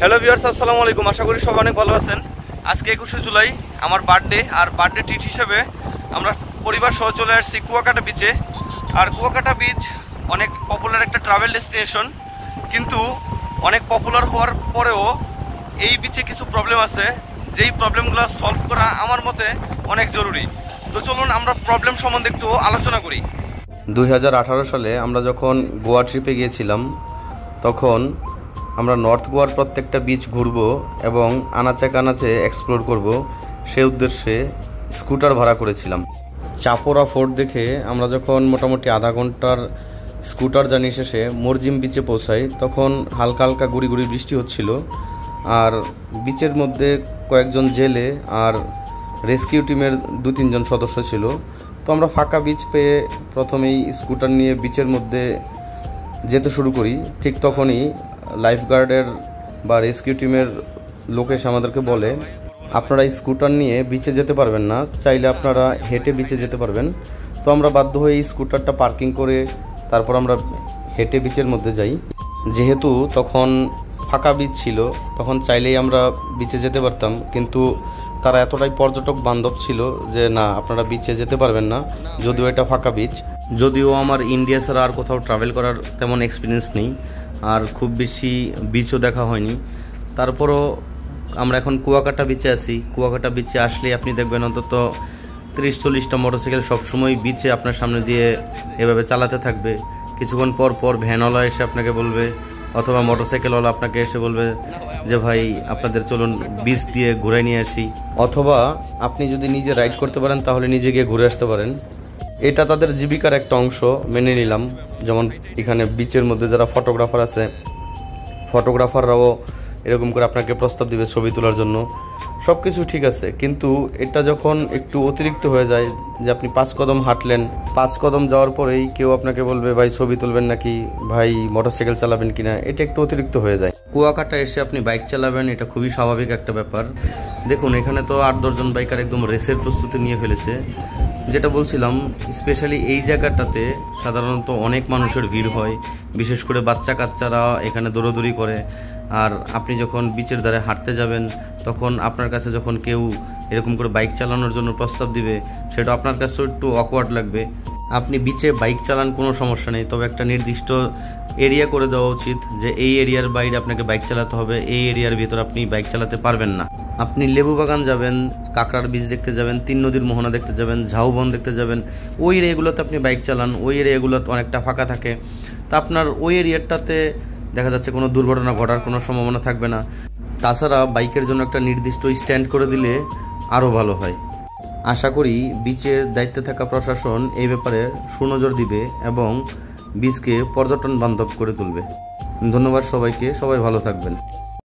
Hello viewers, আসসালামু আলাইকুম। আশা করি সবাই অনেক ভালো আছেন। আজকে 21শে জুলাই আমার বার্থডে, আর বার্থডে ট্রিট হিসেবে আমরা পরিবার সহ চলে আসছি কুয়াকাটা বিচে। আর কুয়াকাটা বিচ অনেক পপুলার একটা ট্রাভেল ডেস্টিনেশন, কিন্তু অনেক পপুলার হওয়ার পরেও এই বিচে কিছু প্রবলেম আছে, যেই প্রবলেমগুলো সলভ করা আমার মতে অনেক জরুরি। তো চলুন আমরা প্রবলেম সম্বন্ধে একটু আলোচনা করি। 2018 সালে আমরা যখন গোয়া ট্রিপে গিয়েছিলাম, তখন আমরা নর্থ গোয়ার প্রত্যেকটা বিচ ঘুরব এবং আনাচে কানাচে এক্সপ্লোর করব, সে উদ্দেশ্যে স্কুটার ভাড়া করেছিলাম। চাপোরা ফোর্ট দেখে আমরা যখন মোটামুটি আধা ঘন্টার স্কুটার জার্নি শেষে মরজিম বিচে পৌঁছাই, তখন হালকা হালকা গুড়ি গুড়ি বৃষ্টি হচ্ছিল। আর বিচের মধ্যে কয়েকজন জেলে আর রেস্কিউ টিমের 2-3 জন সদস্য ছিল। তো আমরা ফাঁকা বিচ পেয়ে প্রথমেই স্কুটার নিয়ে বিচের মধ্যে যেতে শুরু করি। ঠিক তখনই লাইফগার্ডের বা রেস্কিউ টিমের লোক এসে আমাদেরকে বলে, আপনারা স্কুটার নিয়ে বিচে যেতে পারবেন না, চাইলে আপনারা হেঁটে বিচে যেতে পারবেন। তো আমরা বাধ্য হয়ে এই স্কুটারটা পার্কিং করে তারপর আমরা হেঁটে বিচের মধ্যে যাই। যেহেতু তখন ফাঁকা বিচ ছিল, তখন চাইলেই আমরা বিচে যেতে পারতাম, কিন্তু তারা এতটাই পর্যটক বান্ধব ছিল যে না, আপনারা বিচে যেতে পারবেন না, যদিও এটা ফাঁকা বিচ। যদিও আমার ইন্ডিয়া ছাড়া আর কোথাও ট্রাভেল করার তেমন এক্সপিরিয়েন্স নেই, আর খুব বেশি বিচও দেখা হয়নি, তারপরও আমরা এখন কুয়াকাটা বিচে আছি। কুয়াকাটা বিচে আসলেই আপনি দেখবেন অন্তত 30-40টা মোটরসাইকেল সবসময় বিচে আপনার সামনে দিয়ে এভাবে চালাতে থাকবে। কিছুক্ষণ পর পর ভ্যানওয়ালা এসে আপনাকে বলবে, অথবা মোটরসাইকেলওয়ালা আপনাকে এসে বলবে যে ভাই আপনাদের চলুন বিচ দিয়ে ঘুরে নিয়ে আসি। অথবা আপনি যদি নিজে রাইড করতে পারেন তাহলে নিজে গিয়ে ঘুরে আসতে পারেন। এটা তাদের জীবিকার একটা অংশ, মেনে নিলাম। যেমন এখানে বিচের মধ্যে যারা ফটোগ্রাফার আছে, ফটোগ্রাফাররাও এরকম করে আপনাকে প্রস্তাব দিবে ছবি তোলার জন্য। সব কিছু ঠিক আছে, কিন্তু এটা যখন একটু অতিরিক্ত হয়ে যায়, যে আপনি 5 কদম হাঁটলেন, 5 কদম যাওয়ার পরেই কেউ আপনাকে বলবে ভাই ছবি তুলবেন নাকি, ভাই মোটরসাইকেল চালাবেন কিনা, এটা একটু অতিরিক্ত হয়ে যায়। কুয়াকাটা এসে আপনি বাইক চালাবেন, এটা খুবই স্বাভাবিক একটা ব্যাপার। দেখুন এখানে তো 8-10 জন বাইকার একদম রেসের প্রস্তুতি নিয়ে ফেলেছে। যেটা বলছিলাম, স্পেশালি এই জায়গাটাতে সাধারণত অনেক মানুষের ভিড় হয়, বিশেষ করে বাচ্চা কাচ্চারা এখানে দৌড়াদৌড়ি করে। আর আপনি যখন বিচের ধারে হাঁটতে যাবেন, তখন আপনার কাছে যখন কেউ এরকম করে বাইক চালানোর জন্য প্রস্তাব দিবে, সেটা আপনার কাছেও একটু অকওয়ার্ড লাগবে। আপনি বিচে বাইক চালান, কোনো সমস্যা নেই, তবে একটা নির্দিষ্ট এরিয়া করে দেওয়া উচিত যে এই এরিয়ার বাইরে আপনাকে বাইক চালাতে হবে, এই এরিয়ার ভিতর আপনি বাইক চালাতে পারবেন না। আপনি লেবু বাগান যাবেন, কাঁকড়ার বীজ দেখতে যাবেন, 3 নদীর মোহনা দেখতে যাবেন, ঝাউবন দেখতে যাবেন, ওই এরিয়াগুলোতে আপনি বাইক চালান, ওই এরিয়াগুলো অনেকটা ফাঁকা থাকে। তা আপনার ওই এরিয়াটাতে দেখা যাচ্ছে কোনো দুর্ঘটনা ঘটার কোনো সম্ভাবনা থাকবে না। তাছাড়া বাইকের জন্য একটা নির্দিষ্ট স্ট্যান্ড করে দিলে আরও ভালো হয়। আশা করি বিচের দায়িত্বে থাকা প্রশাসন এই ব্যাপারে সুনজর দিবে এবং বিচকে পর্যটন বান্ধব করে তুলবে। ধন্যবাদ সবাইকে, সবাই ভালো থাকবেন।